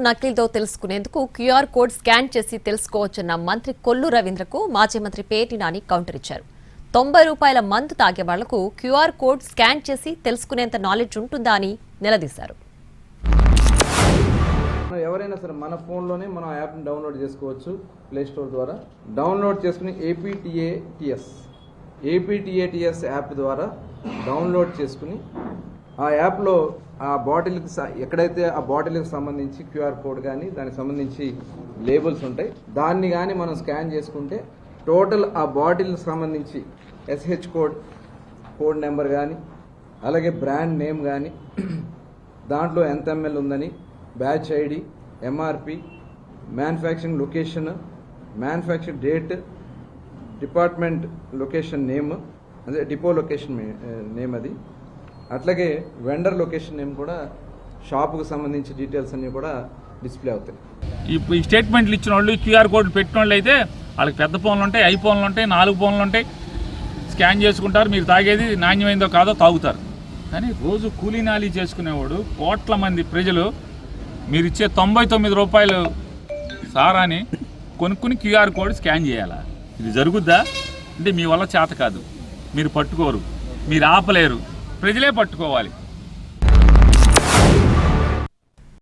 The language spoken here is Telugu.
నకిలీతో తెలుసుకునేందుకు క్యూఆర్ కోడ్ స్కాన్ చేసి తెలుసుకోవచ్చన్న మంత్రి కొల్లు రవీంద్రకు మాజీ మంత్రి పేర్ని నాని కౌంటర్ ఇచ్చారు. 90 రూపాయల మందు తాగే వాళ్లకు క్యూఆర్ కోడ్ స్కాన్ చేసి తెలుసుకునేంత నాలెడ్జ్ ఉంటుందా అని నిలదీశారు. ఎవరైనా సరే మన ఫోన్లోనే మనం యాప్ని డౌన్లోడ్ చేసుకోవచ్చు. ప్లే స్టోర్ ద్వారా డౌన్లోడ్ చేసుకుని ఏపీటీఏటీఎస్ యాప్ ద్వారా డౌన్లోడ్ చేసుకుని ఆ యాప్లో ఆ బాటిల్కి ఎక్కడైతే ఆ బాటిల్కి సంబంధించి క్యూఆర్ కోడ్ కానీ దానికి సంబంధించి లేబుల్స్ ఉంటాయి, దాన్ని కానీ మనం స్కాన్ చేసుకుంటే టోటల్ ఆ బాటిల్కి సంబంధించి SH కోడ్ నెంబర్ కానీ అలాగే బ్రాండ్ నేమ్ కానీ దాంట్లో ఎంత ml ఉందని, batch ID, MRP, manufacturing location, manufacture date, department location name, అదే డిపో లొకేషన్ నేమ్, అది అట్లాగే వెండర్ లొకేషన్ నేమ్ కూడా, షాపుకు సంబంధించి డీటెయిల్స్ అన్నీ కూడా డిస్ప్లే అవుతాయి. ఈ స్టేట్మెంట్లు ఇచ్చిన వాళ్ళు, క్యూఆర్ కోడ్ పెట్టిన వాళ్ళు అయితే వాళ్ళకి పెద్ద ఫోన్లు ఉంటాయి, 5 ఫోన్లు ఉంటాయి, 4 ఫోన్లు ఉంటాయి, స్కాన్ చేసుకుంటారు. మీరు తాగేది నాణ్యమైందో కాదో తాగుతారు. కానీ రోజు కూలీ నాలీ చేసుకునేవాడు, కోట్ల మంది ప్రజలు మీరు ఇచ్చే 99 రూపాయలు సారాన్ని కొనుక్కుని క్యూఆర్ కోడ్ స్కాన్ చేయాలా? ఇది జరుగుద్దా? అంటే మీ వల్ల చేత కాదు, మీరు పట్టుకోరు, మీరు ఆపలేరు, ప్రజలే పట్టుకోవాలి.